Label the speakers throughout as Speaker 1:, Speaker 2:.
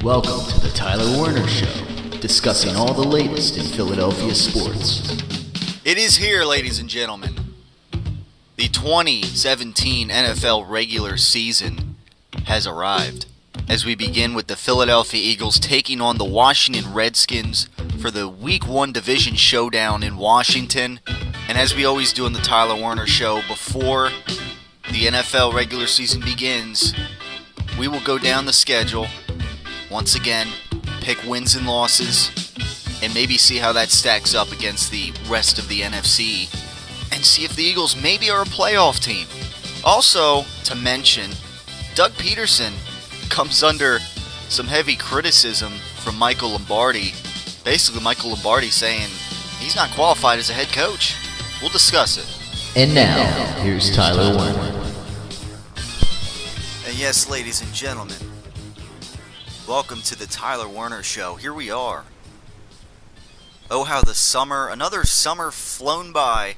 Speaker 1: Welcome to the Tyler Werner Show, discussing all the latest in Philadelphia sports.
Speaker 2: It is here, ladies and gentlemen. The 2017 NFL regular season has arrived as we begin with the Philadelphia Eagles taking on the Washington Redskins for the Week 1 Division Showdown in Washington. And as we always do on the Tyler Werner Show, before the NFL regular season begins, we will go down the schedule once again, pick wins and losses, and maybe see how that stacks up against the rest of the NFC, and see if the Eagles maybe are a playoff team. Also, to mention, Doug Pederson comes under some heavy criticism from Michael Lombardi. Basically, Michael Lombardi saying he's not qualified as a head coach. We'll discuss it.
Speaker 1: And now, here's Tyler Werner.
Speaker 2: And yes, ladies and gentlemen, welcome to the Tyler Werner Show. Here we are. Oh, how another summer flown by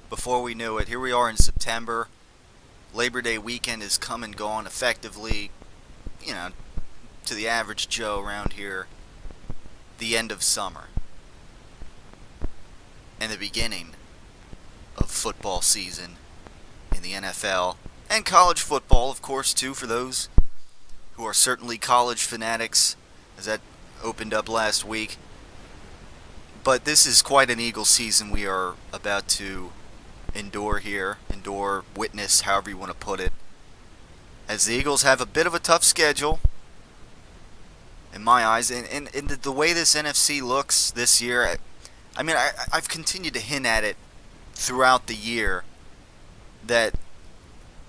Speaker 2: before we knew it. Here we are in September. Labor Day weekend has come and gone effectively, to the average Joe around here. The end of summer. And the beginning of football season in the NFL. And college football, of course, too, for those who are certainly college fanatics, as that opened up last week. But this is quite an Eagles season we are about to witness, however you want to put it. As the Eagles have a bit of a tough schedule, in my eyes, and the way this NFC looks this year, I've continued to hint at it throughout the year, that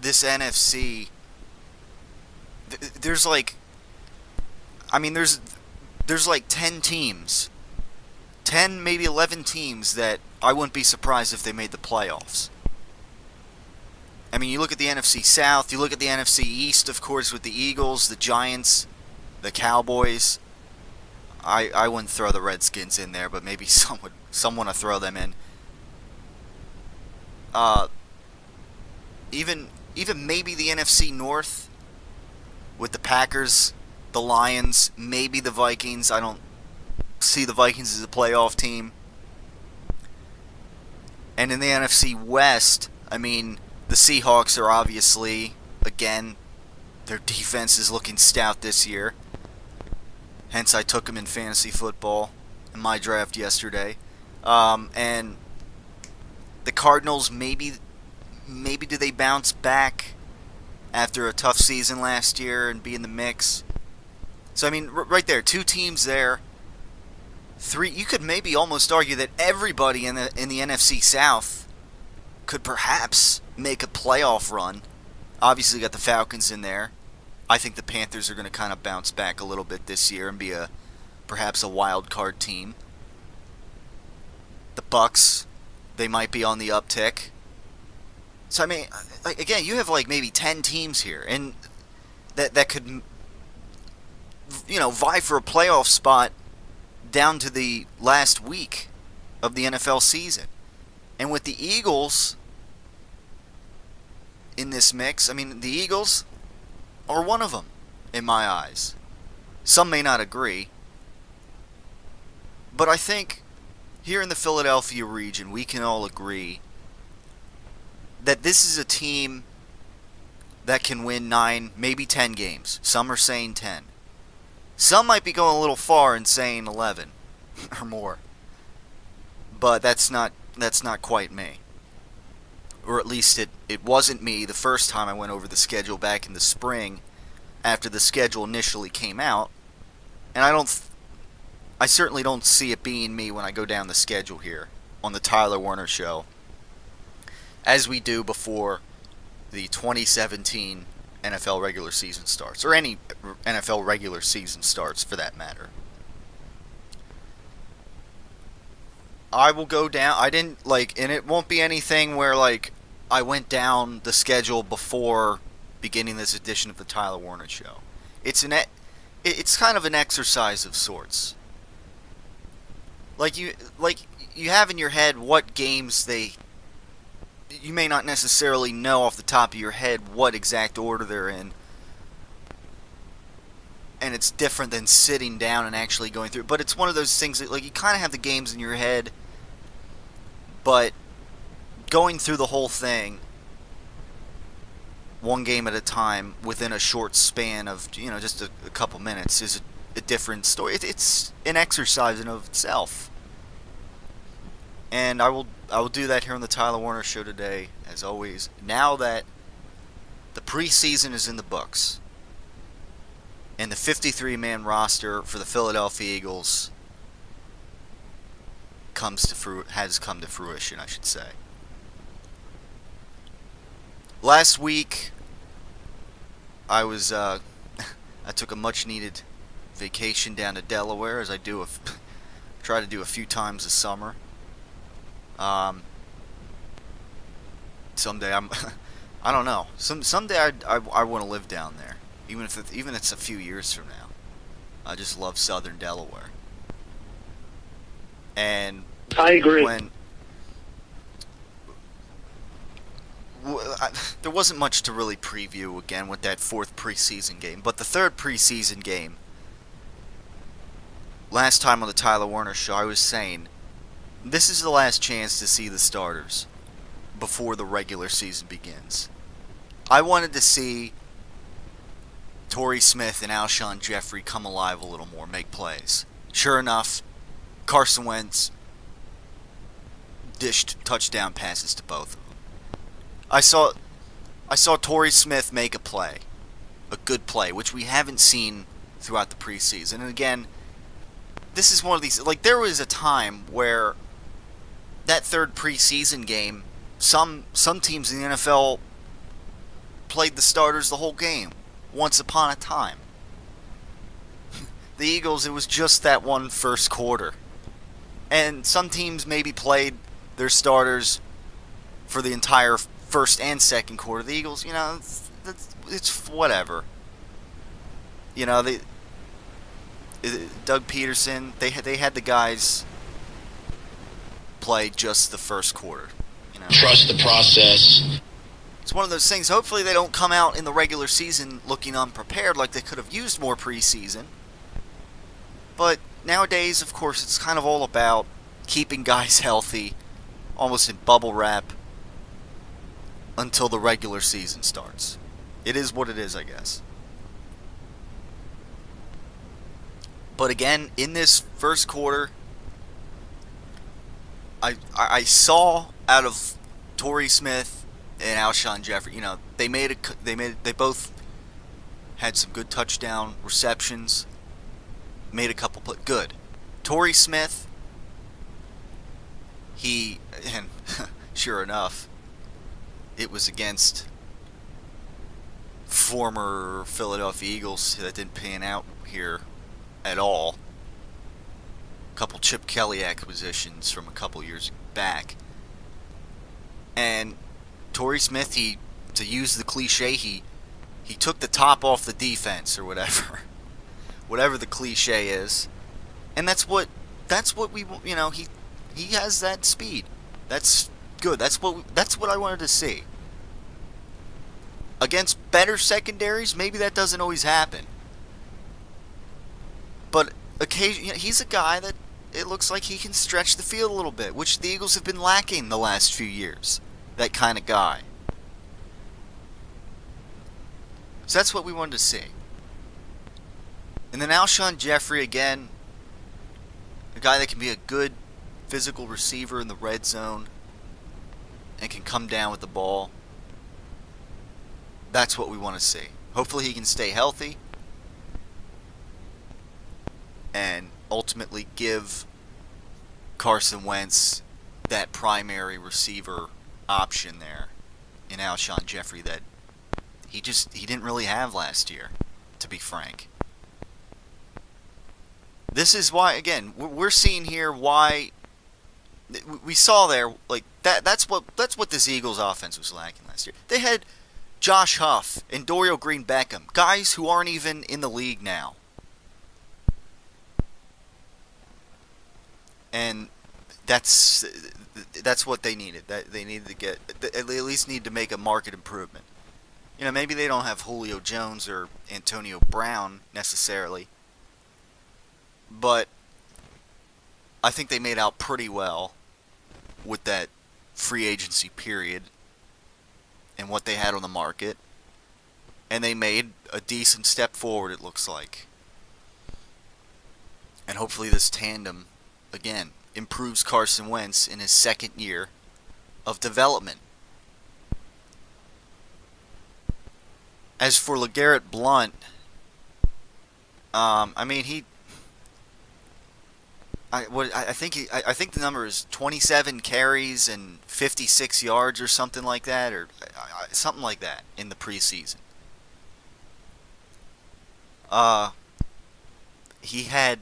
Speaker 2: this NFC, there's like 10 teams, 10, maybe 11 teams that I wouldn't be surprised if they made the playoffs. I mean, you look at the NFC South, you look at the NFC East, of course, with the Eagles, the Giants, the Cowboys. I wouldn't throw the Redskins in there, but maybe someone to throw them in. Even maybe the NFC North with the Packers, the Lions, maybe the Vikings. I don't see the Vikings as a playoff team. And in the NFC West, the Seahawks are obviously, again, their defense is looking stout this year. Hence, I took them in fantasy football in my draft yesterday. And the Cardinals, maybe do they bounce back after a tough season last year and be in the mix? So, right there, 2 teams there. 3, you could maybe almost argue that everybody in the NFC South could perhaps make a playoff run. Obviously, you got the Falcons in there. I think the Panthers are going to kind of bounce back a little bit this year and be perhaps a wild card team. The Bucks, they might be on the uptick. So, again, you have maybe 10 teams here, and that could, vie for a playoff spot down to the last week of the NFL season. And with the Eagles in this mix, the Eagles are one of them, in my eyes. Some may not agree, but I think here in the Philadelphia region, we can all agree that this is a team that can win 9, maybe 10 games. Some are saying 10. Some might be going a little far and saying 11 or more. But that's not quite me. Or at least it wasn't me the first time I went over the schedule back in the spring after the schedule initially came out. And I certainly don't see it being me when I go down the schedule here on the Tyler Werner Show, as we do before the 2017 NFL regular season starts, or any NFL regular season starts for that matter. I will go down, and it won't be anything where I went down the schedule before beginning this edition of the Tyler Werner Show. It's kind of an exercise of sorts. You have in your head what games you may not necessarily know off the top of your head what exact order they're in. and it's different than sitting down and actually going through. But it's one of those things that, like, you kind of have the games in your head, but going through the whole thing, one game at a time, within a short span of, just a couple minutes, is a different story. It's an exercise in of itself. And I will do that here on the Tyler Werner Show today, as always. Now that the preseason is in the books, and the 53-man roster for the Philadelphia Eagles has come to fruition, I should say. Last week, I took a much-needed vacation down to Delaware, as I try to do a few times this summer. Someday I don't know. Someday I want to live down there, even if it's a few years from now. I just love Southern Delaware. And
Speaker 3: I agree.
Speaker 2: There wasn't much to really preview again with that fourth preseason game, but the third preseason game. Last time on the Tyler Werner Show, I was saying this is the last chance to see the starters before the regular season begins. I wanted to see Torrey Smith and Alshon Jeffrey come alive a little more, make plays. Sure enough, Carson Wentz dished touchdown passes to both of them. I saw Torrey Smith make a play, a good play, which we haven't seen throughout the preseason. And again, this is one of these, like, there was a time where that third preseason game, some teams in the NFL played the starters the whole game, once upon a time. The Eagles, it was just that one first quarter. And some teams maybe played their starters for the entire first and second quarter. The Eagles, it's whatever. Doug Pederson, they had the guys play just the first quarter.
Speaker 3: Trust the process.
Speaker 2: It's one of those things. Hopefully they don't come out in the regular season looking unprepared, like they could have used more preseason. But nowadays, of course, it's kind of all about keeping guys healthy, almost in bubble wrap, until the regular season starts. It is what it is, I guess. But again, in this first quarter, I saw out of Torrey Smith and Alshon Jeffrey, they both had some good touchdown receptions, made a couple plays. Good. Torrey Smith, and sure enough, it was against former Philadelphia Eagles that didn't pan out here at all. A couple Chip Kelly acquisitions from a couple years back. And Torrey Smith, to use the cliche, he took the top off the defense, or whatever. Whatever the cliche is. And that's what we, he has that speed. That's good. That's what I wanted to see. Against better secondaries, maybe that doesn't always happen. But occasionally, he's a guy that it looks like he can stretch the field a little bit, which the Eagles have been lacking the last few years. That kind of guy. So that's what we wanted to see. And then Alshon Jeffrey, again, a guy that can be a good physical receiver in the red zone and can come down with the ball. That's what we want to see. Hopefully he can stay healthy and ultimately give Carson Wentz that primary receiver option there in Alshon Jeffrey that he didn't really have last year, to be frank. This is why, again, we're seeing here why we saw there, like, that's what this Eagles offense was lacking last year. They had Josh Huff and Dorial Green-Beckham, guys who aren't even in the league now. And that's what they needed. They needed to get. They at least need to make a market improvement. maybe they don't have Julio Jones or Antonio Brown necessarily, but I think they made out pretty well with that free agency period and what they had on the market. And they made a decent step forward, it looks like. And hopefully this tandem, again, improves Carson Wentz in his second year of development. As for LeGarrette Blount, I think the number is 27 carries and 56 yards or something like that, or something like that in the preseason. He had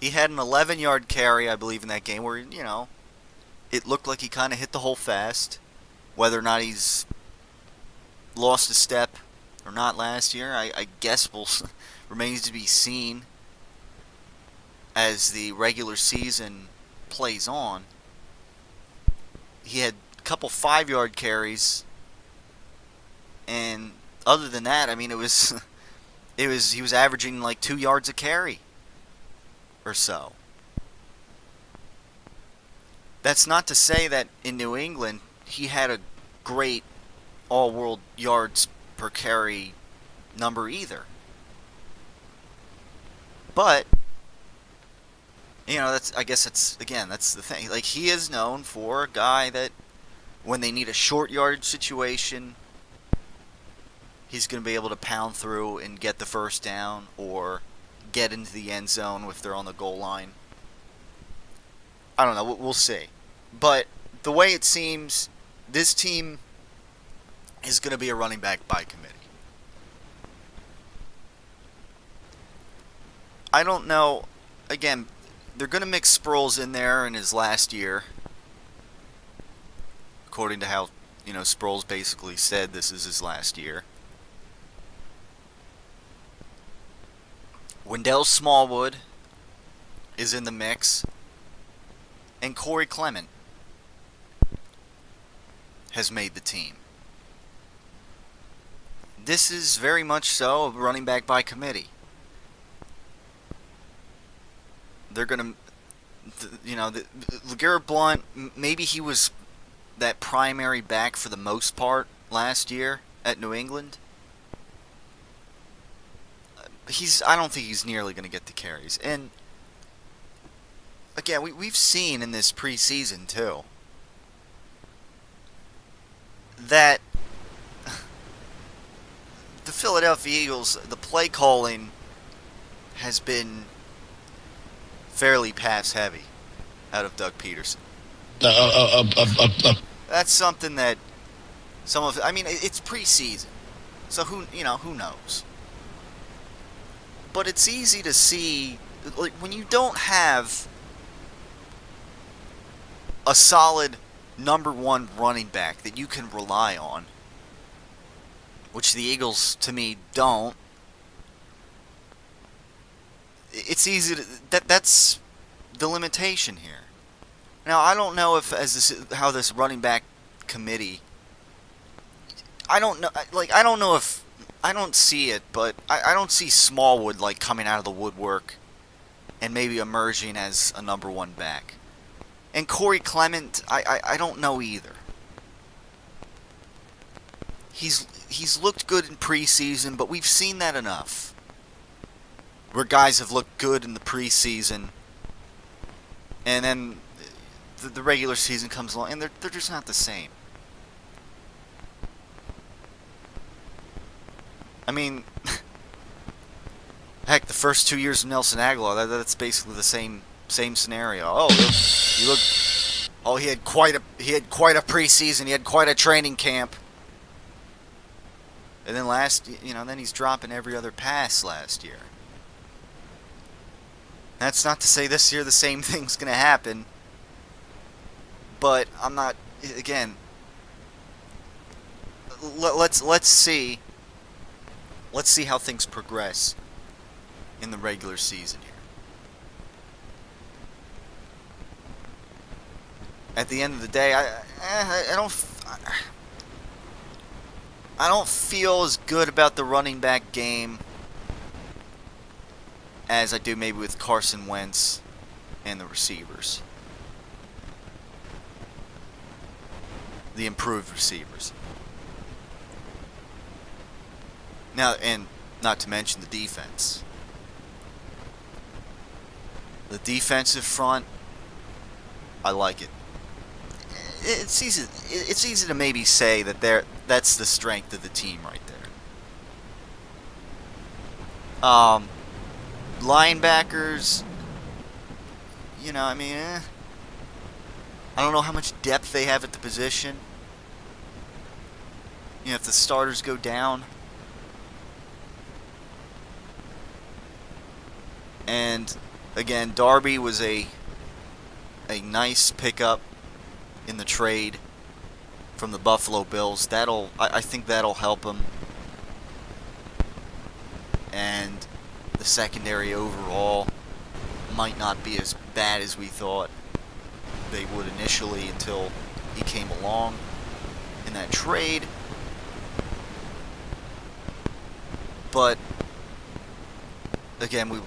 Speaker 2: an 11-yard carry, I believe, in that game where, it looked like he kind of hit the hole fast. Whether or not he's lost a step or not last year, I guess remains to be seen as the regular season plays on. He had a couple 5-yard carries, and other than that, he was averaging like 2 yards a carry or so. That's not to say that in New England he had a great all-world yards per carry number either. But that's the thing. Like, he is known for a guy that when they need a short yardage situation, he's going to be able to pound through and get the first down or get into the end zone if they're on the goal line. I don't know. We'll see. But the way it seems, this team is going to be a running back by committee. I don't know. Again, they're going to mix Sproles in there in his last year, according to how Sproles basically said this is his last year. Wendell Smallwood is in the mix, and Corey Clement has made the team. This is very much so a running back by committee. They're going to, LeGarrette Blount, maybe he was that primary back for the most part last year at New England. I don't think he's nearly going to get the carries. And again, we've seen in this preseason too that the Philadelphia Eagles, the play calling has been fairly pass heavy out of Doug Pederson. That's something that it's preseason, so who knows? But it's easy to see, like, when you don't have a solid number one running back that you can rely on, which the Eagles, to me, don't. It's easy to that's the limitation here. Now, I don't know if how this running back committee. I don't know. I don't know if. I don't see it, but I don't see Smallwood coming out of the woodwork and maybe emerging as a number one back. And Corey Clement, I don't know either. He's looked good in preseason, but we've seen that enough. Where guys have looked good in the preseason, and then the regular season comes along, and they're just not the same. Heck, the first 2 years of Nelson Aguilar, that's basically the same scenario. He had quite a preseason. He had quite a training camp. And then then he's dropping every other pass last year. That's not to say this year the same thing's going to happen. But I'm not. Again, let's see. Let's see how things progress in the regular season here. At the end of the day, I don't. I don't feel as good about the running back game as I do maybe with Carson Wentz and the receivers. The improved receivers. Now, and not to mention the defense. The defensive front, I like it. It's easy to maybe say that that's the strength of the team right there. Linebackers, I don't know how much depth they have at the position. If the starters go down. And again, Darby was a nice pickup in the trade from the Buffalo Bills. I think that'll help him. And the secondary overall might not be as bad as we thought they would initially until he came along in that trade. But again, we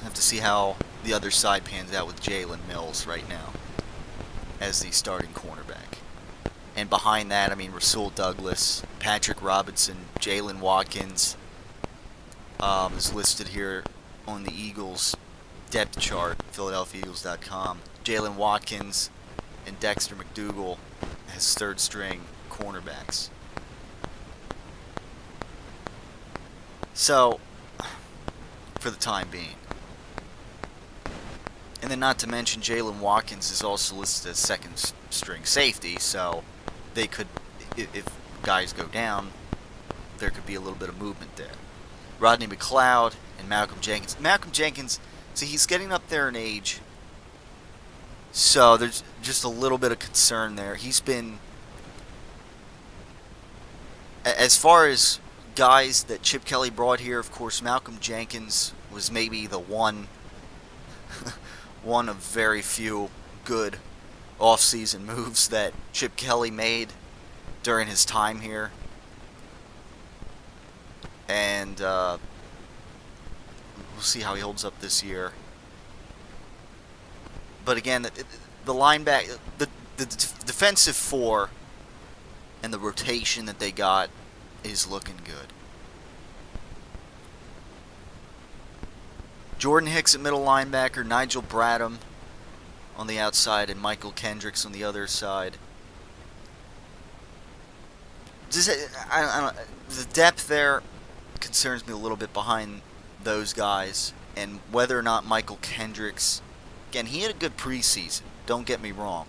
Speaker 2: have to see how the other side pans out with Jalen Mills right now as the starting cornerback. And behind that, Rasul Douglas, Patrick Robinson, Jalen Watkins is listed here on the Eagles depth chart, PhiladelphiaEagles.com. Jalen Watkins and Dexter McDougal as third string cornerbacks. So, for the time being. And then not to mention Jalen Watkins is also listed as second string safety, so they could, if guys go down, there could be a little bit of movement there. Rodney McLeod and Malcolm Jenkins. Malcolm Jenkins, see, he's getting up there in age, so there's just a little bit of concern there. He's been, as far as guys that Chip Kelly brought here, of course, Malcolm Jenkins was maybe the one of very few good off-season moves that Chip Kelly made during his time here. And we'll see how he holds up this year. But again, the linebacker, the defensive four and the rotation that they got is looking good. Jordan Hicks at middle linebacker, Nigel Bradham on the outside, and Michael Kendricks on the other side. The depth there concerns me a little bit behind those guys, and whether or not Michael Kendricks, again, he had a good preseason, don't get me wrong.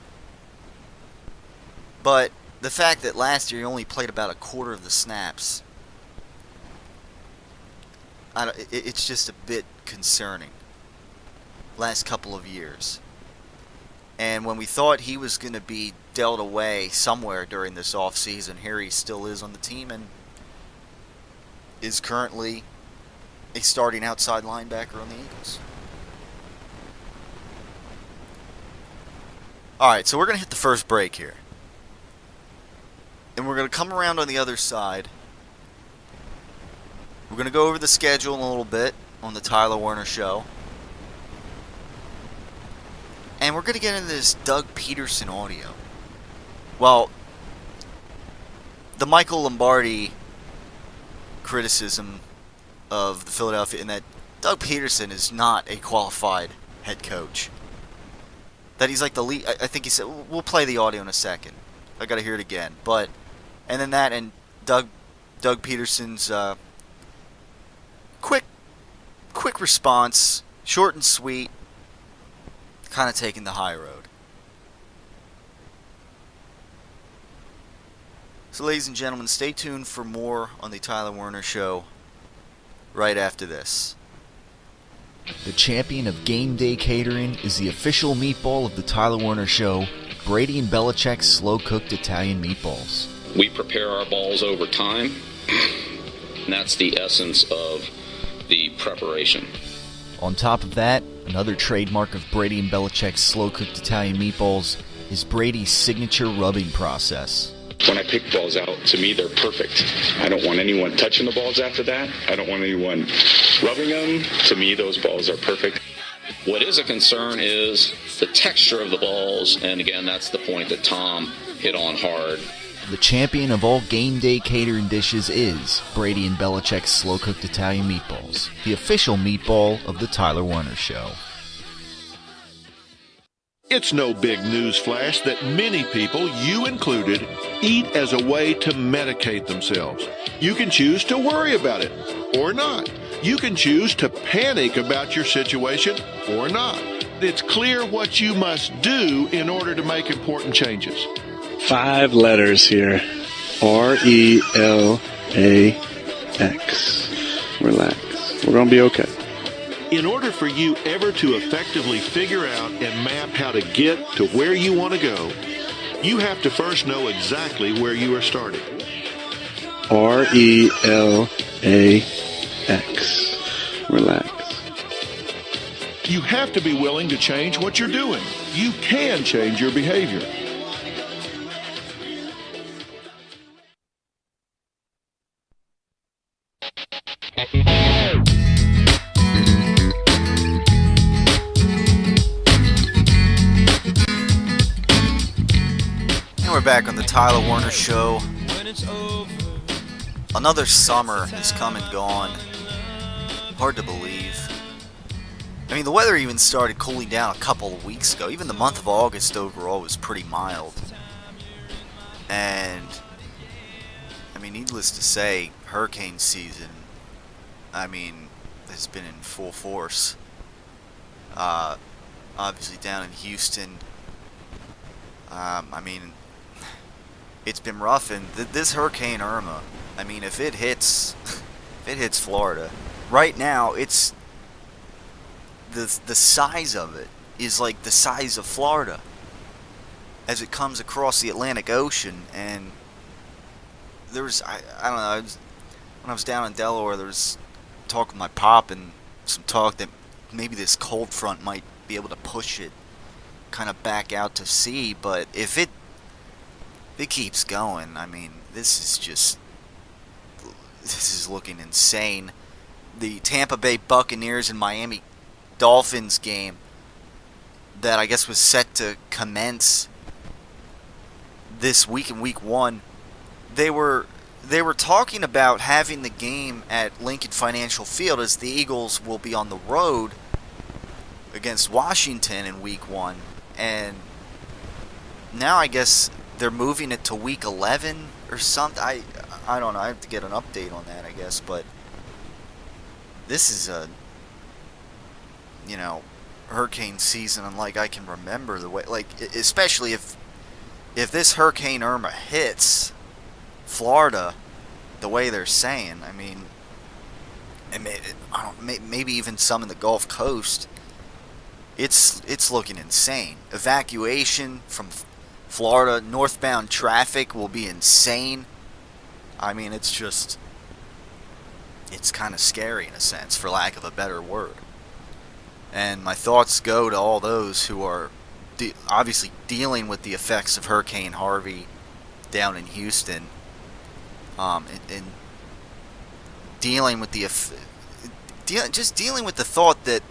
Speaker 2: But the fact that last year he only played about a quarter of the snaps, it's just a bit concerning. Last couple of years. And when we thought he was going to be dealt away somewhere during this offseason, here he still is on the team and is currently a starting outside linebacker on the Eagles. Alright, so we're going to hit the first break here. And we're going to come around on the other side. We're going to go over the schedule in a little bit on the Tyler Werner Show. And we're going to get into this Doug Pederson audio. Well, the Michael Lombardi criticism of the Philadelphia, in that Doug Pederson is not a qualified head coach. That he's like the lead. I think he said, we'll play the audio in a second. I got to hear it again. And then that, and Doug Pederson's quick response, short and sweet, kind of taking the high road. So, ladies and gentlemen, stay tuned for more on the Tyler Werner Show right after this.
Speaker 1: The champion of game day catering is the official meatball of the Tyler Werner Show, Brady and Belichick's slow-cooked Italian meatballs.
Speaker 4: We prepare our balls over time, and that's the essence of the preparation.
Speaker 1: On top of that, another trademark of Brady and Belichick's slow-cooked Italian meatballs is Brady's signature rubbing process.
Speaker 5: When I pick balls out, to me, they're perfect. I don't want anyone touching the balls after that. I don't want anyone rubbing them. To me, those balls are perfect.
Speaker 4: What is a concern is the texture of the balls, and again, that's the point that Tom hit on hard.
Speaker 1: The champion of all game day catering dishes is Brady and Belichick's slow-cooked Italian meatballs, the official meatball of the Tyler Werner Show.
Speaker 6: It's no big news flash that many people, you included, eat as a way to medicate themselves. You can choose to worry about it or not. You can choose to panic about your situation or not. It's clear what you must do in order to make important changes.
Speaker 7: 5 letters here. R-E-L-A-X. Relax. We're going to be okay.
Speaker 6: In order for you ever to effectively figure out and map how to get to where you want to go, you have to first know exactly where you are starting.
Speaker 7: R-E-L-A-X. Relax.
Speaker 6: You have to be willing to change what you're doing. You can change your behavior.
Speaker 2: We're back on the Tyler Werner Show. Another summer has come and gone. Hard to believe. I mean, the weather even started cooling down a couple of weeks ago. Even the month of August overall was pretty mild. And, I mean, needless to say, hurricane season, I mean, has been in full force. Obviously down in Houston. I mean, it's been rough, and this Hurricane Irma, I mean, if it hits Florida, right now, it's the size of it is like the size of Florida as it comes across the Atlantic Ocean. And there was, I don't know, when I was down in Delaware, there was talk with my pop and some talk that maybe this cold front might be able to push it kind of back out to sea. But if it keeps going, I mean, this is looking insane. The Tampa Bay Buccaneers and Miami Dolphins game that I guess was set to commence this week in week 1, they were talking about having the game at Lincoln Financial Field, as the Eagles will be on the road against Washington in week 1, and now I guess they're moving it to week 11 or something. I don't know. I have to get an update on that, I guess. But this is a, hurricane season unlike I can remember. The way, especially if this Hurricane Irma hits Florida the way they're saying. I mean, maybe even some in the Gulf Coast. It's looking insane. Evacuation from Florida, northbound traffic will be insane. I mean, it's kind of scary in a sense, for lack of a better word. And my thoughts go to all those who are obviously dealing with the effects of Hurricane Harvey down in Houston, and dealing with dealing with the thought that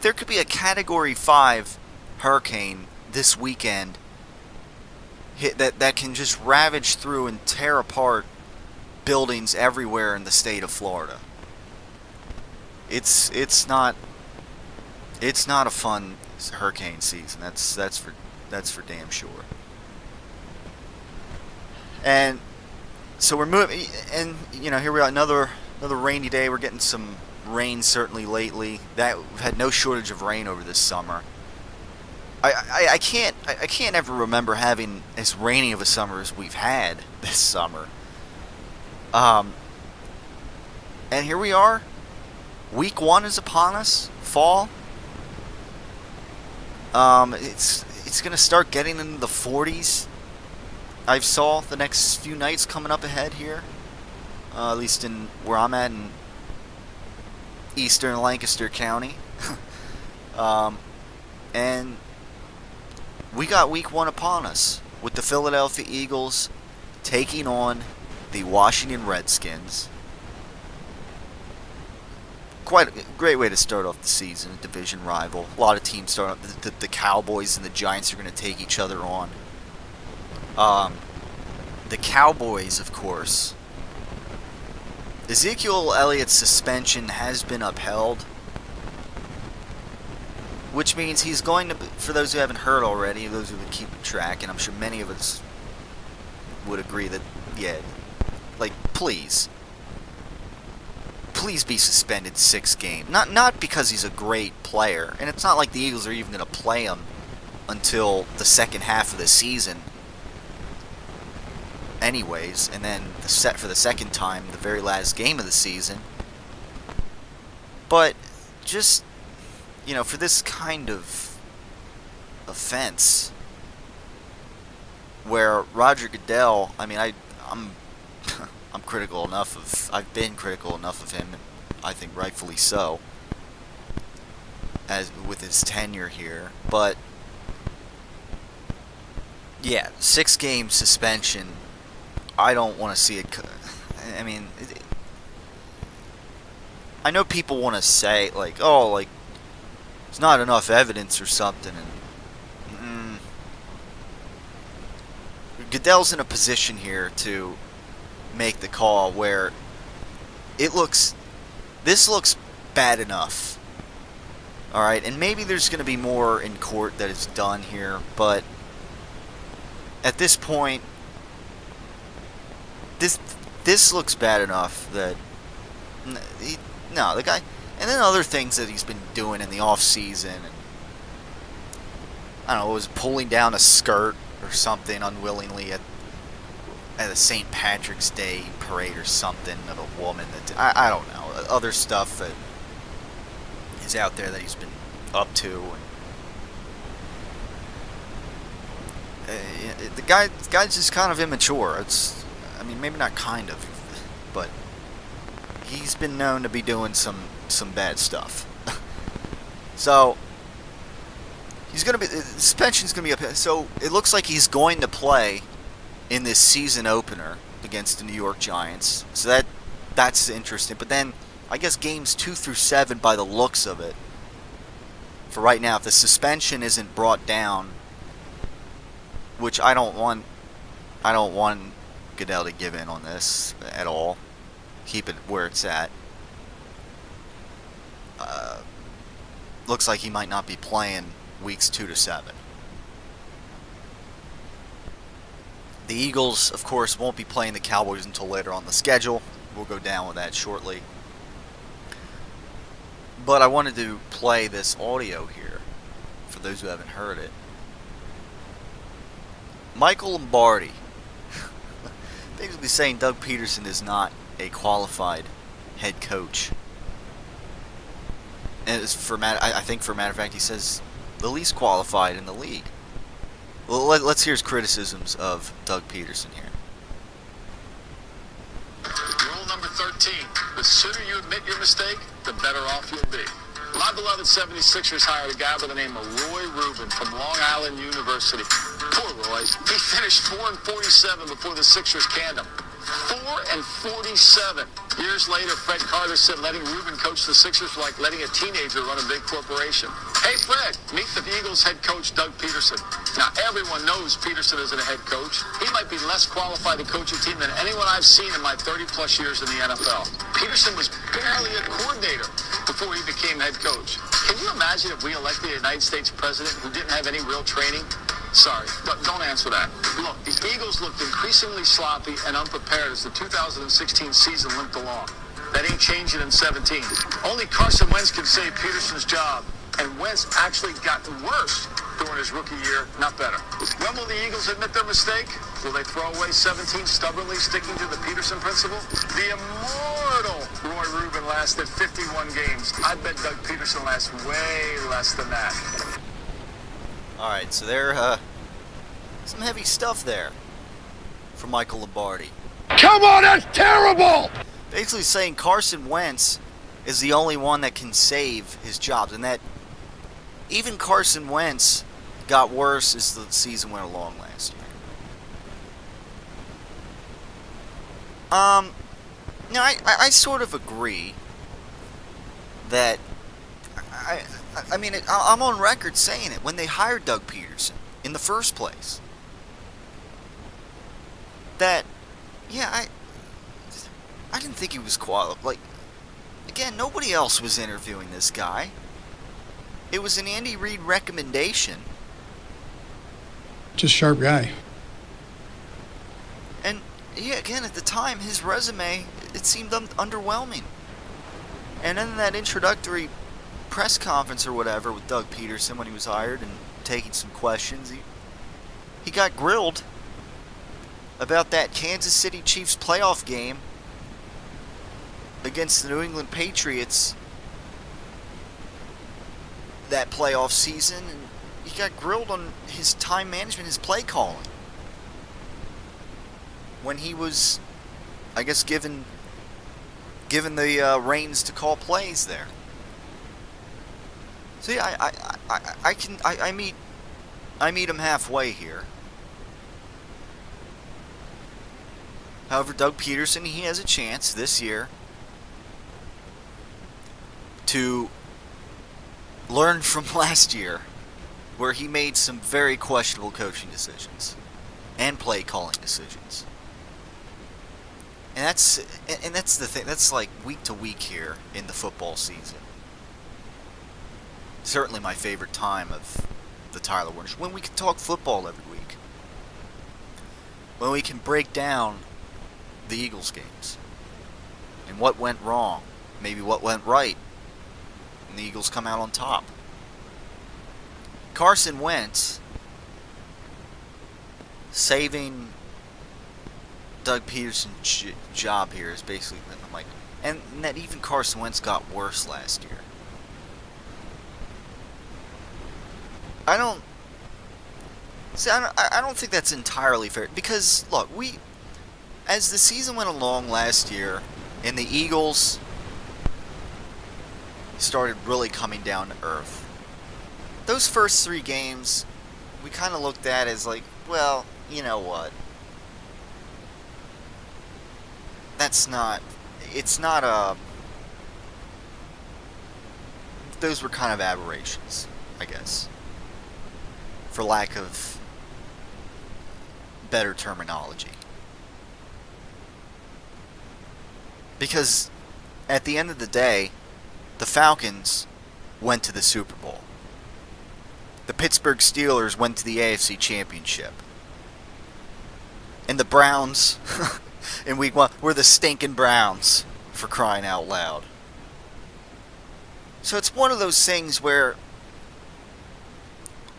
Speaker 2: there could be a Category 5 hurricane this weekend that can just ravage through and tear apart buildings everywhere in the state of Florida. It's not a fun hurricane season. That's for damn sure. And so we're moving, and here we are, another rainy day. We're getting some rain certainly lately. We've had no shortage of rain over this summer. I can't ever remember having as rainy of a summer as we've had this summer. And here we are. Week 1 is upon us. Fall. It's gonna start getting into the 40s. I saw the next few nights coming up ahead here. At least in where I'm at in eastern Lancaster County. And we got week 1 upon us. with the Philadelphia Eagles taking on the Washington Redskins. Quite a great way to start off the season, a division rival. A lot of teams start off, the Cowboys and the Giants are going to take each other on. The Cowboys, of course. Ezekiel Elliott's suspension has been upheld, which means he's going to, for those who haven't heard already, those who have been keeping track, and I'm sure many of us would agree that, yeah, like, please be suspended 6 games. Not because he's a great player, and it's not like the Eagles are even going to play him until the second half of the season anyways, and then for the second time, the very last game of the season. But just, you know, for this kind of offense, where Roger Goodell, I mean, I'm critical enough of, I've been critical enough of him, and I think rightfully so, as with his tenure here, but yeah, 6-game suspension. I don't want to see it. I mean, I know people want to say, like, oh, like, there's not enough evidence or something, and Goodell's in a position here to make the call where this looks bad enough. Alright, and maybe there's going to be more in court that is done here, but at this point, this looks bad enough that the guy, and then other things that he's been doing in the off season, and I don't know, was pulling down a skirt or something unwillingly at a St. Patrick's Day parade or something of a woman that I don't know, other stuff that is out there that he's been up to. And, the guy's just kind of immature. I mean, maybe not kind of, but he's been known to be doing some bad stuff. So the suspension's gonna be up. So it looks like he's going to play in this season opener against the New York Giants. So that's interesting. But then I guess games 2 through 7, by the looks of it, for right now, if the suspension isn't brought down, which I don't want Goodell to give in on this at all. Keep it where it's at. Looks like he might not be playing weeks 2 to 7. The Eagles, of course, won't be playing the Cowboys until later on the schedule. We'll go down with that shortly. But I wanted to play this audio here for those who haven't heard it. Michael Lombardi basically saying Doug Pederson is not a qualified head coach. And I think for a matter of fact, he says the least qualified in the league. Well, let's hear his criticisms of Doug Pederson here.
Speaker 8: Rule number 13, the sooner you admit your mistake, the better off you'll be. My beloved 76ers hired a guy by the name of Roy Rubin from Long Island University. Poor Roy. He finished 4-47 before the Sixers canned him. 4-47. Years later, Fred Carter said letting Rubin coach the Sixers was like letting a teenager run a big corporation. Hey, Fred, meet the Eagles head coach, Doug Pederson. Now, everyone knows Pederson isn't a head coach. He might be less qualified to coach a team than anyone I've seen in my 30-plus years in the NFL. Pederson was barely a coordinator before he became head coach. Can you imagine if we elected a United States president who didn't have any real training? Sorry, don't answer that. Look, the Eagles looked increasingly sloppy and unprepared as the 2016 season limped along. That ain't changing in 17. Only Carson Wentz can save Pederson's job, and Wentz actually got worse during his rookie year, not better. When will the Eagles admit their mistake? Will they throw away 17 stubbornly sticking to the Pederson principle? The immortal Roy Rubin lasted 51 games. I bet Doug Pederson lasts way less than that.
Speaker 2: Alright, so there, some heavy stuff there from Michael Lombardi.
Speaker 6: Come on, that's terrible!
Speaker 2: Basically saying Carson Wentz is the only one that can save his job, and that even Carson Wentz got worse as the season went along last year. No, I sort of agree that I mean, I'm on record saying it. When they hired Doug Pederson in the first place, that, yeah, I didn't think he was qualified. Like, again, nobody else was interviewing this guy. It was an Andy Reid recommendation.
Speaker 9: Just sharp guy.
Speaker 2: And, yeah, again, at the time, his resume, it seemed underwhelming. And then that introductory press conference or whatever with Doug Pederson when he was hired and taking some questions, he got grilled about that Kansas City Chiefs playoff game against the New England Patriots that playoff season, and he got grilled on his time management, his play calling, when he was, I guess, given the reins to call plays there. So yeah, I meet him halfway here. However, Doug Pederson, he has a chance this year to learn from last year, where he made some very questionable coaching decisions and play calling decisions. And that's the thing. That's like week to week here in the football season. Certainly my favorite time of the Tyler Warner Show, when we can talk football every week, when we can break down the Eagles games and what went wrong, maybe what went right, and the Eagles come out on top. Carson Wentz saving Doug Pederson's job here is basically, I'm like, and that even Carson Wentz got worse last year. I don't think that's entirely fair, because look, as the season went along last year and the Eagles started really coming down to earth, those first 3 games we kind of looked at as like, well, you know what, those were kind of aberrations, I guess, for lack of better terminology. Because at the end of the day, the Falcons went to the Super Bowl. The Pittsburgh Steelers went to the AFC Championship. And the Browns in week 1 were the stinking Browns, for crying out loud. So it's one of those things where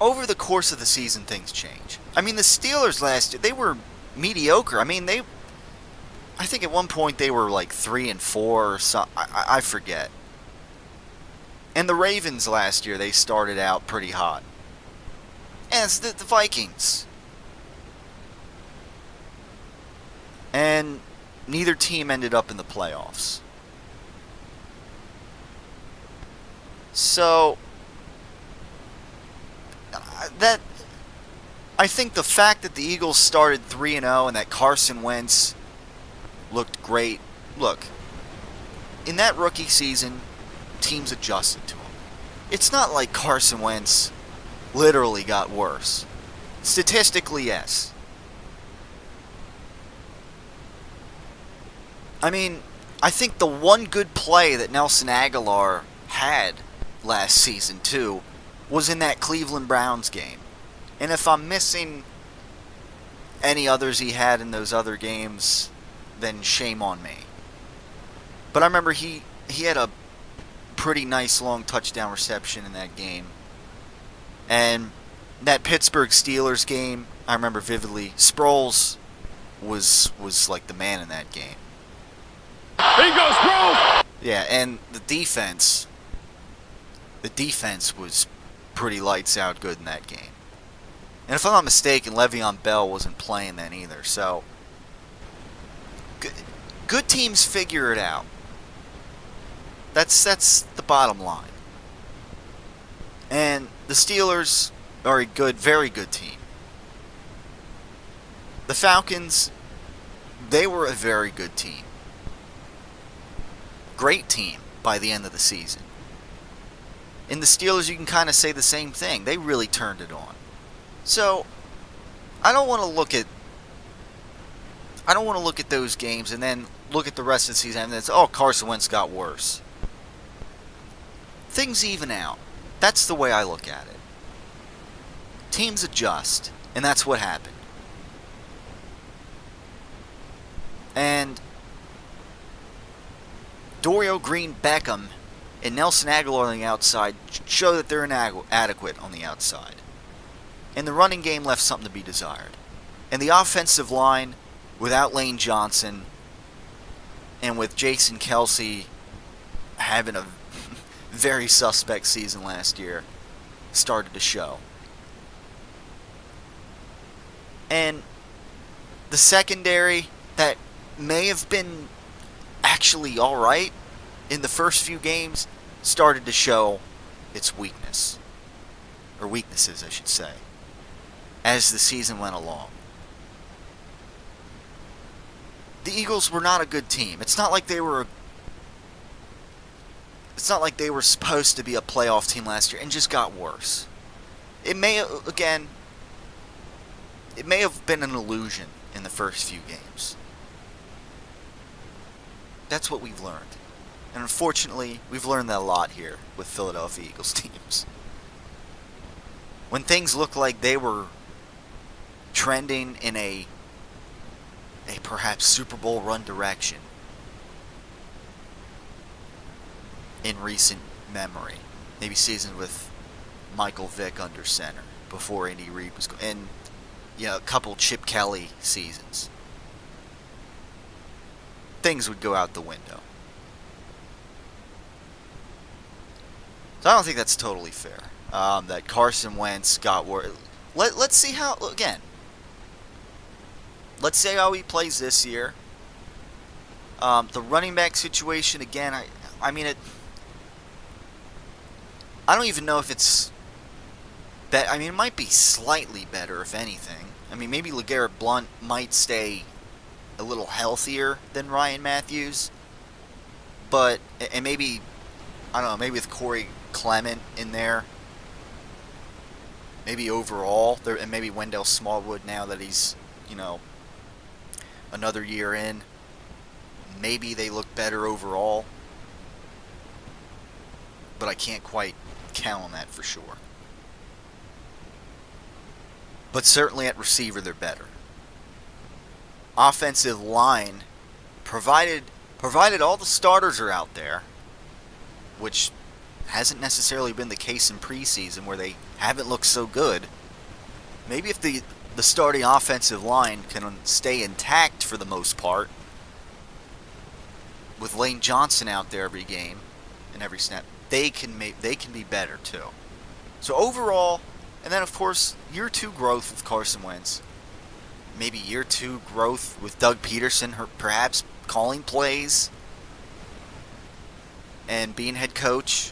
Speaker 2: over the course of the season things change. I mean, the Steelers last year, they were mediocre. I mean, I think at one point they were like 3-4 or something. I forget. And the Ravens last year, they started out pretty hot. And it's the Vikings. And neither team ended up in the playoffs. So I think the fact that the Eagles started 3-0 and that Carson Wentz looked great. Look, in that rookie season, teams adjusted to him. It's not like Carson Wentz literally got worse. Statistically, yes. I mean, I think the one good play that Nelson Aguilar had last season, too, was in that Cleveland Browns game. And if I'm missing any others he had in those other games, then shame on me. But I remember he had a pretty nice long touchdown reception in that game. And that Pittsburgh Steelers game, I remember vividly. Sproles was like the man in that game.
Speaker 8: He goes, Sproles!
Speaker 2: Yeah, and the defense was pretty lights out good in that game. And if I'm not mistaken, Le'Veon Bell wasn't playing then either. So, good teams figure it out. That's the bottom line. And the Steelers are a very good team. The Falcons, they were a very good team. Great team by the end of the season. In the Steelers, you can kind of say the same thing. They really turned it on. So, I don't want to look at those games and then look at the rest of the season and then say, oh, Carson Wentz got worse. Things even out. That's the way I look at it. Teams adjust, and that's what happened. And Dorial Green Beckham and Nelson Aguilar on the outside show that they're inadequate on the outside. And the running game left something to be desired. And the offensive line, without Lane Johnson, and with Jason Kelsey having a very suspect season last year, started to show. And the secondary that may have been actually alright in the first few games started to show its weakness. Or weaknesses, I should say, as the season went along. The Eagles were not a good team. It's not like they were supposed to be a playoff team last year and just got worse. It may have been an illusion in the first few games. That's what we've learned. And unfortunately, we've learned that a lot here with Philadelphia Eagles teams. When things looked like they were trending in a perhaps Super Bowl run direction in recent memory, maybe seasons with Michael Vick under center before Andy Reid was and a couple Chip Kelly seasons, things would go out the window. So I don't think that's totally fair. That Carson Wentz got worse. Let's see how, again, let's see how he plays this year. The running back situation, again, I mean, I don't even know if it's I mean, it might be slightly better, if anything. I mean, maybe LeGarrette Blount might stay a little healthier than Ryan Matthews. But, and maybe, I don't know, maybe with Corey Clement in there. Maybe overall, and maybe Wendell Smallwood now that he's, another year in. Maybe they look better overall. But I can't quite count on that for sure. But certainly at receiver, they're better. Offensive line, provided all the starters are out there, which hasn't necessarily been the case in preseason where they haven't looked so good. Maybe if the starting offensive line can stay intact for the most part, with Lane Johnson out there every game and every snap, they can be better too. So overall, and then of course, year 2 growth with Carson Wentz. Maybe year 2 growth with Doug Pederson, perhaps calling plays and being head coach.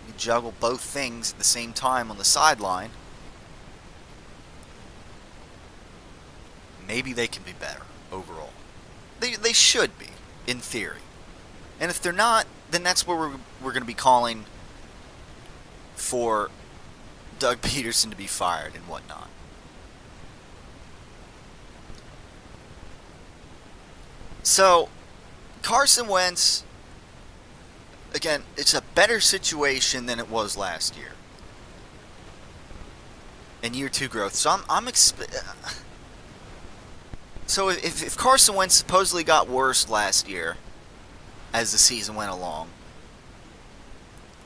Speaker 2: You juggle both things at the same time on the sideline. Maybe they can be better overall. They should be, in theory. And if they're not, then that's where we're going to be calling for Doug Pederson to be fired and whatnot. So, Carson Wentz, again, it's a better situation than it was last year. In year 2 growth. So so if Carson Wentz supposedly got worse last year as the season went along,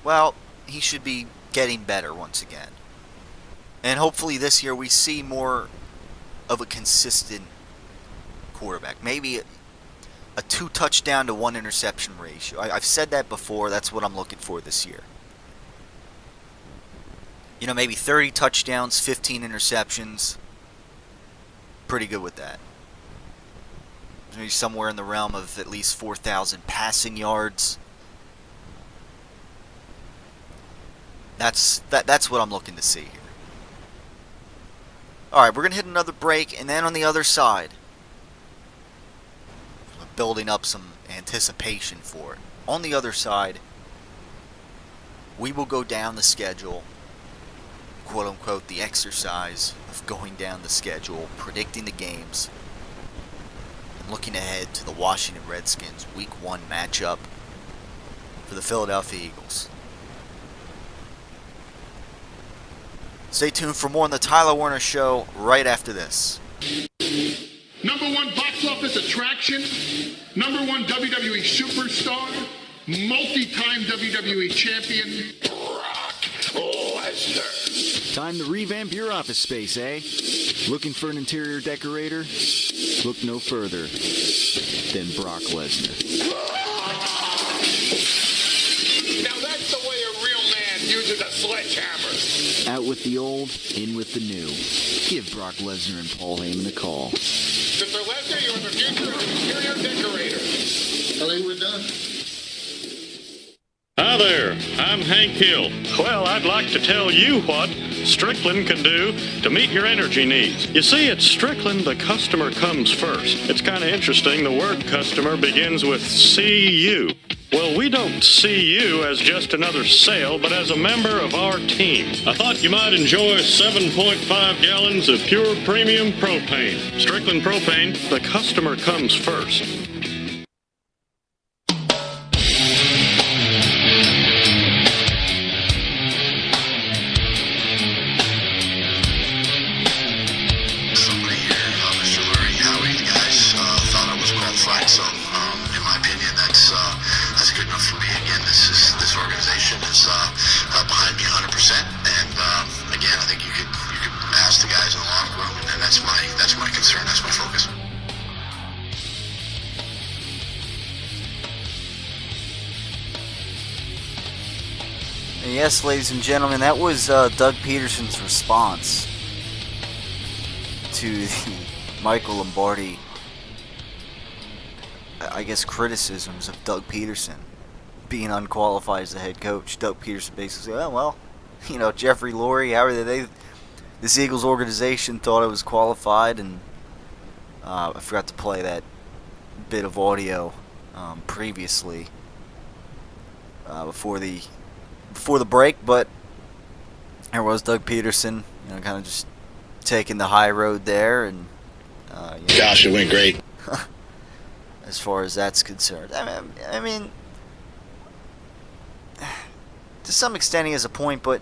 Speaker 2: well, he should be getting better once again. And hopefully this year we see more of a consistent quarterback. Maybe a 2 touchdown to 1 interception ratio. I've said that before. That's what I'm looking for this year. Maybe 30 touchdowns, 15 interceptions. Pretty good with that. Maybe somewhere in the realm of at least 4,000 passing yards. That's what I'm looking to see here. Alright, we're going to hit another break, and then on the other side, building up some anticipation for it. On the other side, we will go down the schedule, quote unquote, the exercise of going down the schedule, predicting the games, and looking ahead to the Washington Redskins Week 1 matchup for the Philadelphia Eagles. Stay tuned for more on the Tyler Werner Show right after this.
Speaker 9: #1 box office attraction, #1 WWE superstar, multi-time WWE champion, Brock Lesnar.
Speaker 1: Time to revamp your office space, eh? Looking for an interior decorator? Look no further than Brock Lesnar.
Speaker 9: Now that's the way a real man uses a sledgehammer.
Speaker 1: Out with the old, in with the new. Give Brock Lesnar and Paul Heyman a call.
Speaker 9: Mr. Lesnar, you're in the future of interior decorator. I think we're done.
Speaker 10: Hi there, I'm Hank Hill. Well, I'd like to tell you what Strickland can do to meet your energy needs. You see, at Strickland, the customer comes first. It's kind of interesting. The word customer begins with CU. Well, we don't see you as just another sale, but as a member of our team. I thought you might enjoy 7.5 gallons of pure premium propane. Strickland Propane, the customer comes first.
Speaker 3: Somebody here, Mr. Lurie, Howie, the guys thought I was qualified, so in my opinion, that's good enough for me. Again, this organization is behind me 100%, and again, I think you could ask the guys in the locker room, and that's my concern, that's my focus.
Speaker 2: And yes, ladies and gentlemen, that was Doug Pederson's response to the Michael Lombardi, I guess, criticisms of Doug Pederson being unqualified as the head coach. Doug Pederson basically said, well, Jeffrey Lurie, how are they? This Eagles organization thought I was qualified, and I forgot to play that bit of audio previously before the break, but there was Doug Pederson, kind of just taking the high road there, and
Speaker 3: Gosh, it went great.
Speaker 2: as far as that's concerned, I mean, to some extent he has a point, but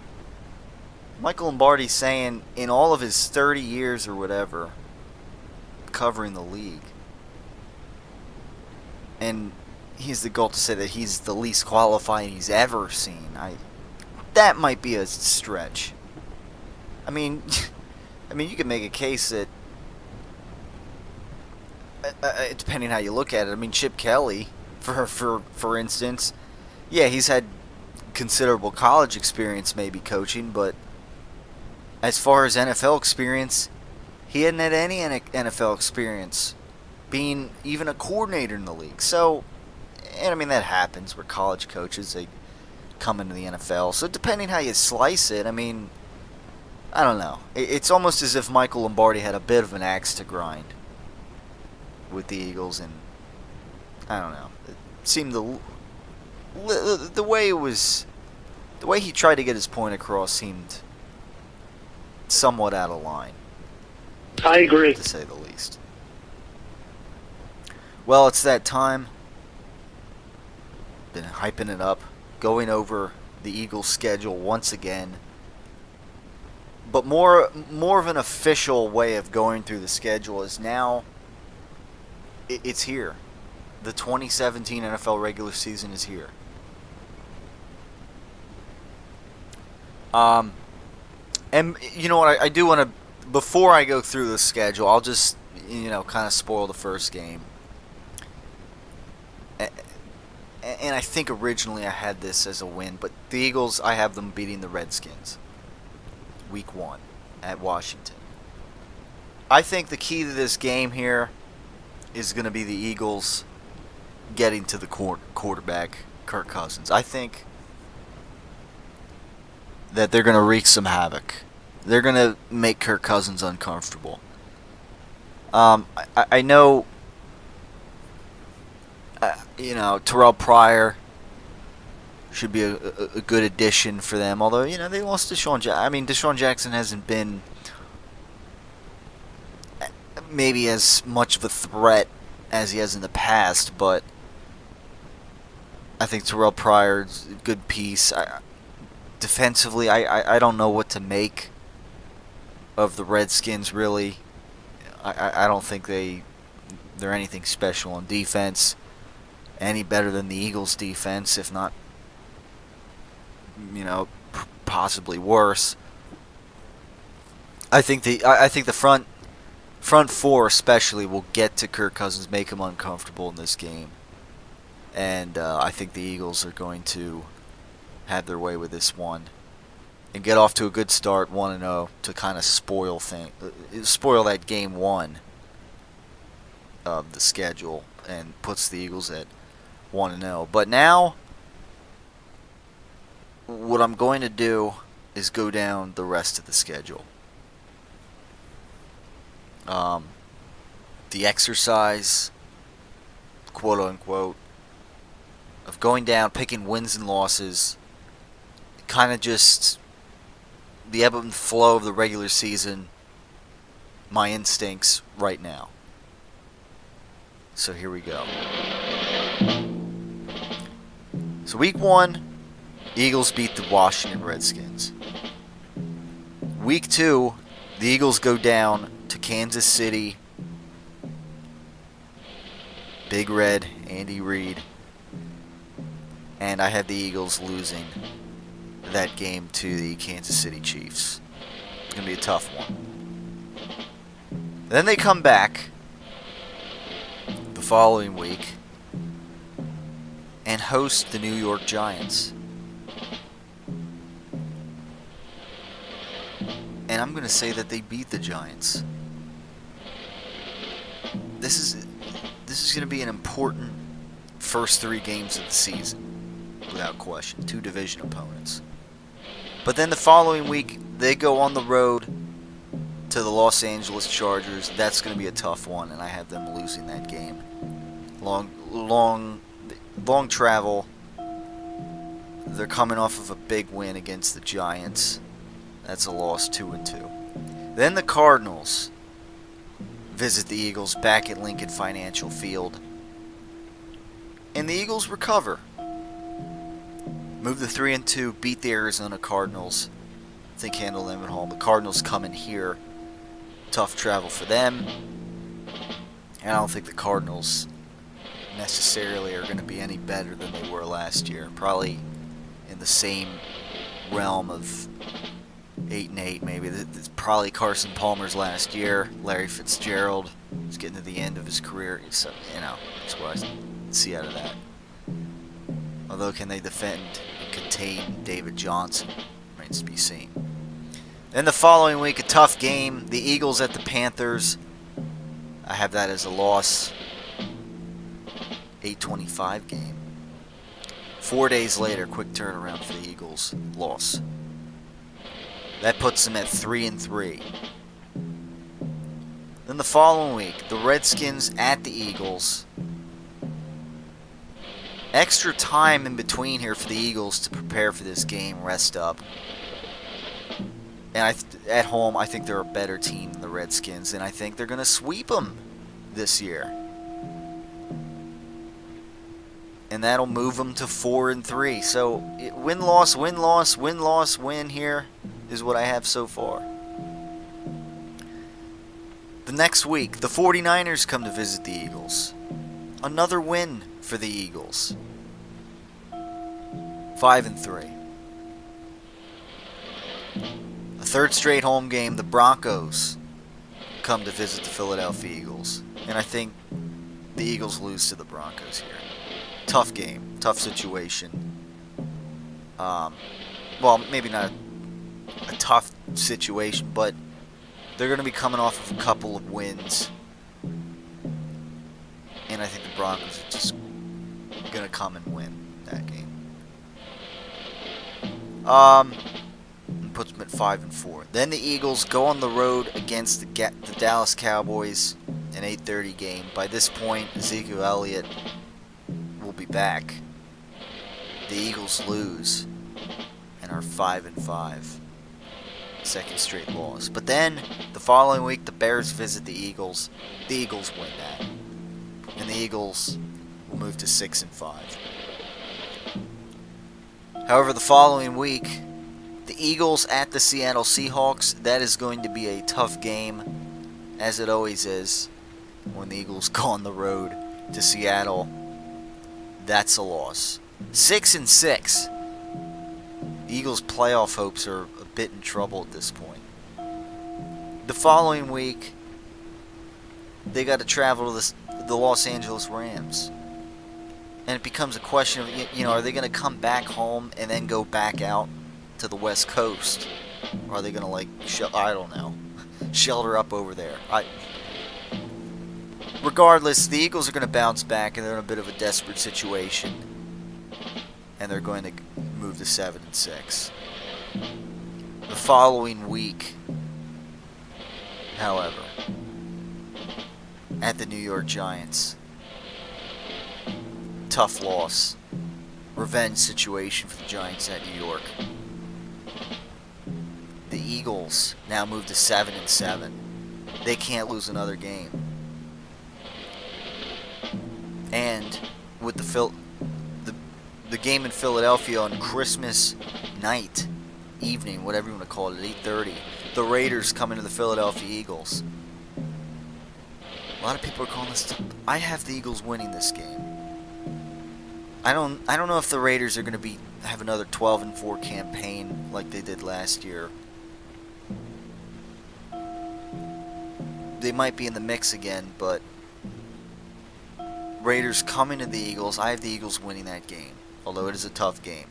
Speaker 2: Michael Lombardi's saying in all of his 30 years or whatever covering the league, and he's the goal to say that he's the least qualified he's ever seen. That might be a stretch. I mean, you could make a case that, depending how you look at it. I mean, Chip Kelly, for instance, yeah, he's had considerable college experience, maybe coaching, but as far as NFL experience, he hadn't had any NFL experience, being even a coordinator in the league. So, and I mean, that happens where college coaches, they come into the NFL. So depending how you slice it, I mean, I don't know. It's almost as if Michael Lombardi had a bit of an axe to grind with the Eagles, and I don't know. It seemed the way he tried to get his point across seemed somewhat out of line.
Speaker 11: I agree,
Speaker 2: to say the least. Well, it's that time. Been hyping it up, going over the Eagles' schedule once again. But more of an official way of going through the schedule is now. It's here. The 2017 NFL regular season is here. And you know what? I do want to, before I go through the schedule, I'll just kind of spoil the first game. And I think originally I had this as a win, but the Eagles, I have them beating the Redskins Week 1 at Washington. I think the key to this game here is going to be the Eagles getting to the quarterback, Kirk Cousins. I think that they're going to wreak some havoc. They're going to make Kirk Cousins uncomfortable. I know Terrell Pryor should be a good addition for them. Although, they lost Deshaun Jackson. Deshaun Jackson hasn't been maybe as much of a threat as he has in the past, but I think Terrell Pryor's a good piece. Defensively, I don't know what to make of the Redskins, really. I don't think they're anything special on defense. Any better than the Eagles' defense, if not, possibly worse. I think the front four especially will get to Kirk Cousins, make him uncomfortable in this game, and I think the Eagles are going to have their way with this one and get off to a good start, 1-0, to kind of spoil that game one of the schedule and puts the Eagles at 1-0. But now, what I'm going to do is go down the rest of the schedule. The exercise, quote unquote, of going down, picking wins and losses, kind of just the ebb and flow of the regular season, my instincts right now. So here we go. So week 1, Eagles beat the Washington Redskins. Week 2, the Eagles go down to Kansas City. Big Red, Andy Reid. And I had the Eagles losing that game to the Kansas City Chiefs. It's going to be a tough one. Then they come back the following week and host the New York Giants. And I'm going to say that they beat the Giants. This is going to be an important first 3 games of the season, without question. 2 division opponents. But then the following week, they go on the road to the Los Angeles Chargers. That's going to be a tough one, and I have them losing that game. Long travel. They're coming off of a big win against the Giants. That's a loss, 2-2. Then the Cardinals visit the Eagles back at Lincoln Financial Field. And the Eagles recover. Move to 3-2, beat the Arizona Cardinals. I think handle them at home. The Cardinals come in here. Tough travel for them. And I don't think the Cardinals necessarily are going to be any better than they were last year. Probably in the same realm of 8-8 maybe. It's probably Carson Palmer's last year. Larry Fitzgerald is getting to the end of his career. So, that's what I see out of that. Although, can they defend and contain David Johnson? Remains to be seen. Then the following week, a tough game. The Eagles at the Panthers. I have that as a loss. 8:25 game. 4 days later, quick turnaround for the Eagles. Loss. That puts them at 3-3. Then the following week, the Redskins at the Eagles. Extra time in between here for the Eagles to prepare for this game, rest up. And at home, I think they're a better team than the Redskins, and I think they're going to sweep them this year. And that'll move them to 4-3. So win-loss, win-loss, win-loss, win here is what I have so far. The next week, the 49ers come to visit the Eagles. Another win for the Eagles. 5-3. A third straight home game, the Broncos come to visit the Philadelphia Eagles. And I think the Eagles lose to the Broncos here. Tough game, tough situation. Well, maybe not a tough situation, but they're going to be coming off of a couple of wins. And I think the Broncos are just going to come and win that game. Puts them at 5-4. Then the Eagles go on the road against the Dallas Cowboys, an 8:30 game. By this point, Ezekiel Elliott will back, the Eagles lose and are 5-5. Second straight loss. But then the following week, the Bears visit the Eagles. The Eagles win that, and the Eagles will move to 6-5. However, the following week, the Eagles at the Seattle Seahawks. That is going to be a tough game, as it always is when the Eagles go on the road to Seattle. That's a loss. 6-6. The Eagles' playoff hopes are a bit in trouble at this point. The following week, they got to travel to the Los Angeles Rams. And it becomes a question of, are they going to come back home and then go back out to the West Coast? Or are they going to, I don't know, shelter up over there? Regardless, the Eagles are going to bounce back, and they're in a bit of a desperate situation. And they're going to move to 7-6. The following week, however, at the New York Giants, tough loss. Revenge situation for the Giants at New York. The Eagles now move to 7-7. They can't lose another game. And with the game in Philadelphia on Christmas night, evening, whatever you want to call it, 8:30, the Raiders come into the Philadelphia Eagles. A lot of people are calling this. I have the Eagles winning this game. I don't know if the Raiders are going to have another 12-4 campaign like they did last year. They might be in the mix again, but Raiders come into the Eagles. I have the Eagles winning that game, although it is a tough game.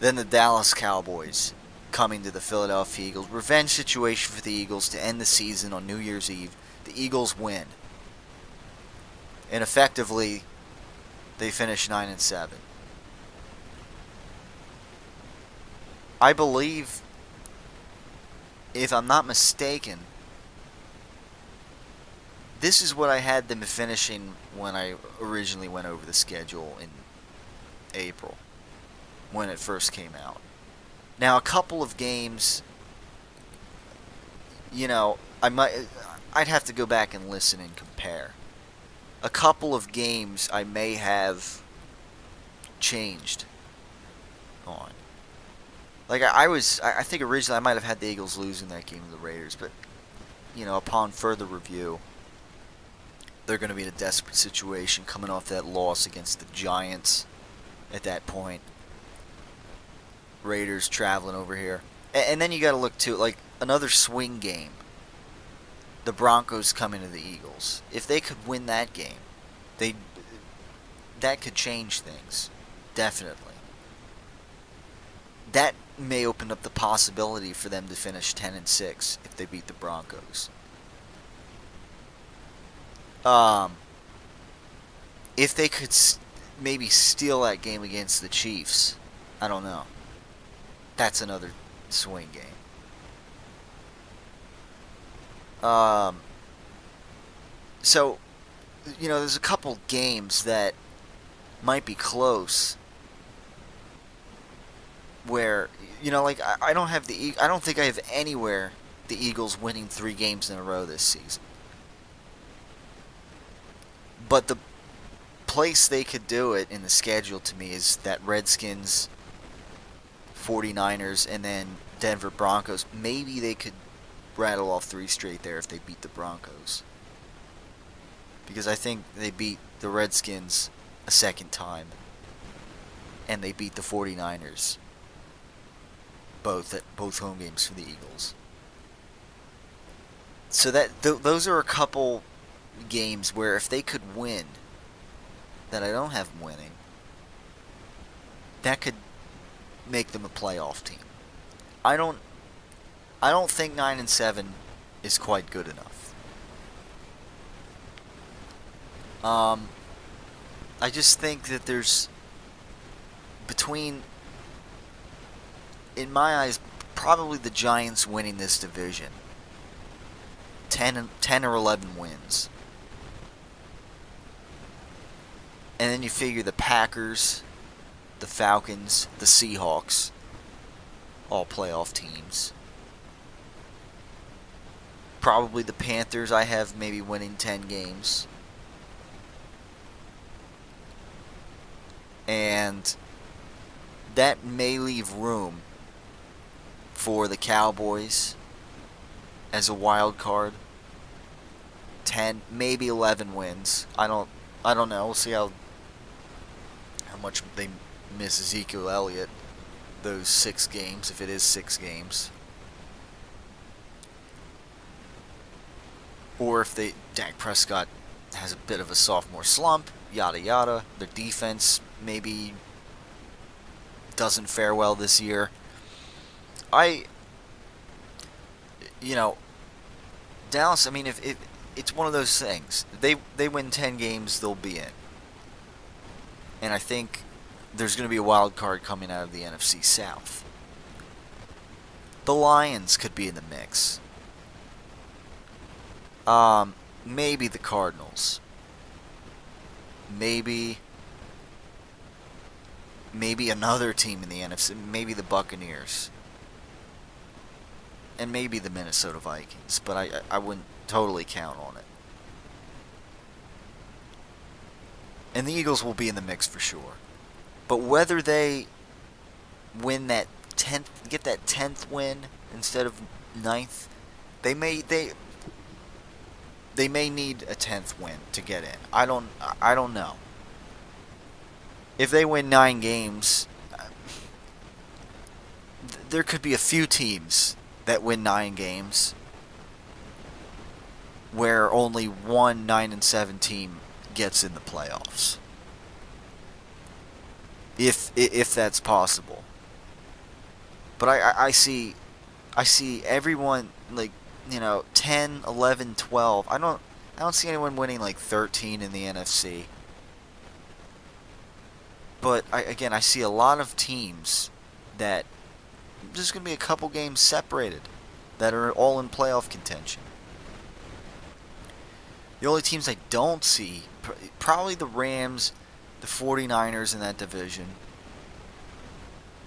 Speaker 2: Then the Dallas Cowboys coming to the Philadelphia Eagles. Revenge situation for the Eagles to end the season on New Year's Eve. The Eagles win. And effectively, they finish 9-7. I believe, if I'm not mistaken, this is what I had them finishing when I originally went over the schedule in April, when it first came out. Now, a couple of games, I'd have to go back and listen and compare. A couple of games I may have changed on. I think originally I might have had the Eagles losing that game to the Raiders, but, upon further review, they're going to be in a desperate situation coming off that loss against the Giants at that point. Raiders traveling over here. And then you got to look to another swing game. The Broncos come into the Eagles. If they could win that game, that could change things. Definitely. That may open up the possibility for them to finish 10-6 if they beat the Broncos. If they could maybe steal that game against the Chiefs, I don't know. That's another swing game. So, there's a couple games that might be close where, I don't have I don't think I have anywhere the Eagles winning 3 games in a row this season. But the place they could do it in the schedule to me is that Redskins, 49ers, and then Denver Broncos. Maybe they could rattle off 3 straight there if they beat the Broncos. Because I think they beat the Redskins a second time. And they beat the 49ers. Both home games for the Eagles. So those are a couple games where if they could win, that I don't have them winning, that could make them a playoff team. I don't think 9-7 is quite good enough. I just think that there's between, in my eyes, probably the Giants winning this division. 10 or 11 wins. And then you figure the Packers, the Falcons, the Seahawks, all playoff teams. Probably the Panthers, I have maybe winning 10 games. And that may leave room for the Cowboys as a wild card. 10, maybe 11 wins. I don't know. We'll see how much they miss Ezekiel Elliott those 6 games, if it is 6 games. Or if Dak Prescott has a bit of a sophomore slump, yada yada. Their defense maybe doesn't fare well this year. Dallas, I mean, if it's one of those things. They win 10 games, they'll be in. And I think there's going to be a wild card coming out of the NFC South. The Lions could be in the mix. Maybe the Cardinals. Maybe another team in the NFC. Maybe the Buccaneers. And maybe the Minnesota Vikings. But I wouldn't totally count on it. And the Eagles will be in the mix for sure. But whether they win that 10th, get that 10th win instead of 9th, they may need a 10th win to get in. I don't know. If they win 9 games, there could be a few teams that win 9 games where only one 9-7 team gets in the playoffs. If that's possible. But I see everyone 10, 11, 12. I don't see anyone winning 13 in the NFC. But I see a lot of teams that there's going to be a couple games separated that are all in playoff contention. The only teams I don't see, probably the Rams, the 49ers in that division,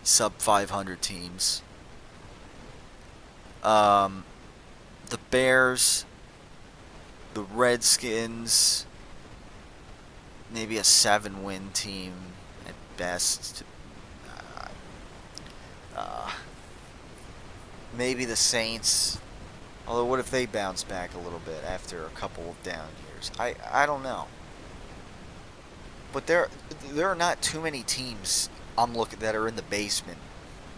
Speaker 2: sub 500 teams. The Bears, the Redskins, maybe a 7-win team at best. Maybe the Saints. Although, what if they bounce back a little bit after a couple of down years? I don't know. But there are not too many teams I'm looking that are in the basement.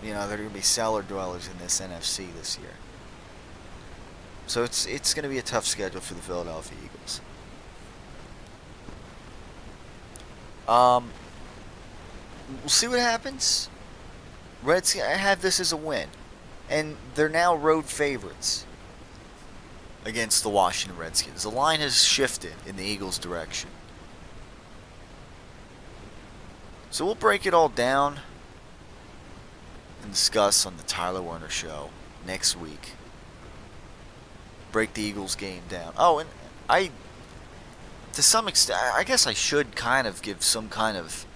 Speaker 2: That are going to be cellar dwellers in this NFC this year. So it's going to be a tough schedule for the Philadelphia Eagles. We'll see what happens. Redskins, I have this as a win. And they're now road favorites against the Washington Redskins. The line has shifted in the Eagles' direction. So we'll break it all down and discuss on the Tyler Werner Show next week. Break the Eagles game down. Oh, and to some extent, I guess I should kind of give some kind of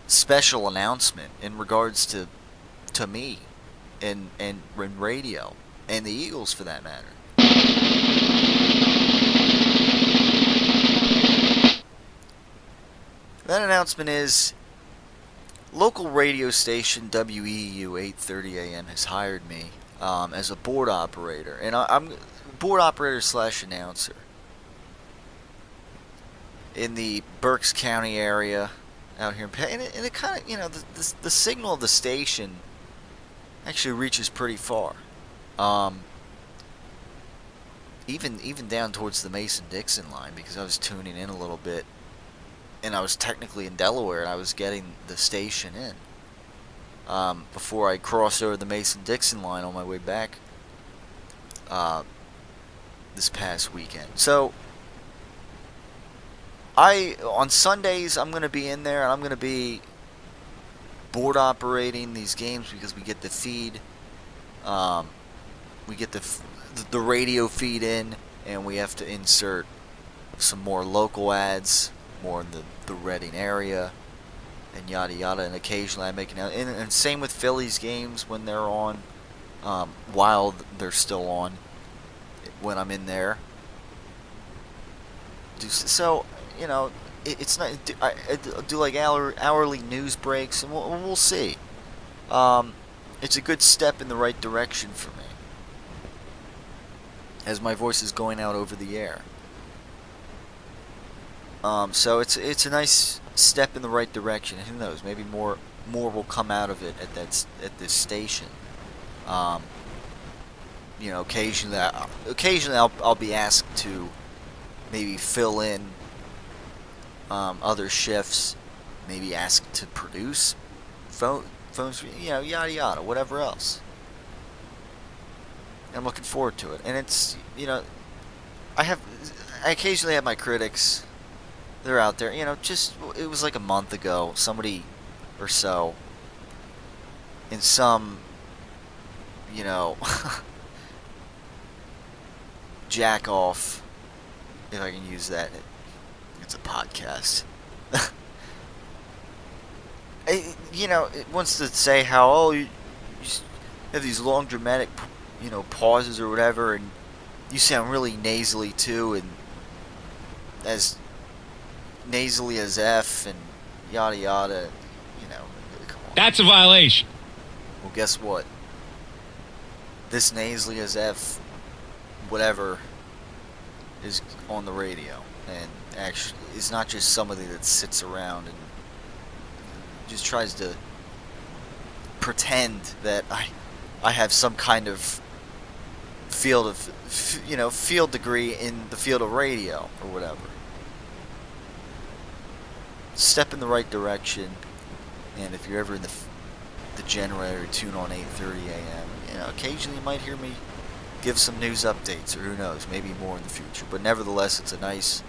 Speaker 2: special announcement in regards to me and radio and the Eagles for that matter. That announcement is local radio station WEU 830 AM has hired me as a board operator, and I'm board operator / announcer in the Berks County area out here, and it kind of the signal of the station actually reaches pretty far, even down towards the Mason-Dixon line, because I was tuning in a little bit, and I was technically in Delaware, and I was getting the station in before I crossed over the Mason-Dixon line on my way back this past weekend. So on Sundays I'm going to be in there, and I'm going to be board operating these games because we get the feed, we get the radio feed in, and we have to insert some more local ads more in the Reading area, and yada yada. And occasionally I make an and same with Phillies games when they're on, while they're still on, when I'm in there. So, it's not. I do like hourly news breaks, and we'll see. It's a good step in the right direction for me, as my voice is going out over the air. So it's a nice step in the right direction. Who knows? Maybe more will come out of it at this station. Occasionally I'll be asked to maybe fill in other shifts, maybe asked to produce phones, yada yada, whatever else. I'm looking forward to it, and it's I occasionally have my critics. They're out there, it was like a month ago, somebody or so in some jack off, if I can use that. It's a podcast. It wants to say how, you have these long dramatic, pauses or whatever, and you sound really nasally too, and as nasally as F, and yada yada, come on.
Speaker 12: That's a violation.
Speaker 2: Well, guess what? This nasally as F, whatever, is on the radio, and actually it's not just somebody that sits around and just tries to pretend that I have some kind of field degree in the field of radio or whatever. Step in the right direction, and if you're ever in the generator, tune on 8:30 a.m. Occasionally you might hear me give some news updates, or who knows, maybe more in the future. But nevertheless, it's a nice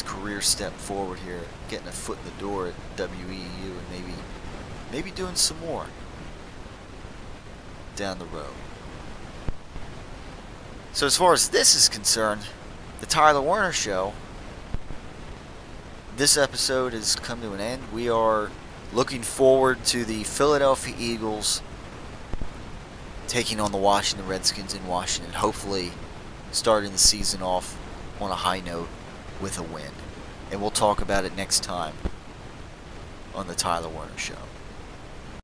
Speaker 2: career step forward here, getting a foot in the door at WEU, and maybe doing some more down the road. So as far as this is concerned, the Tyler Werner Show, this episode has come to an end. We are looking forward to the Philadelphia Eagles taking on the Washington Redskins in Washington, hopefully starting the season off on a high note with a win. And we'll talk about it next time on the Tyler Werner Show.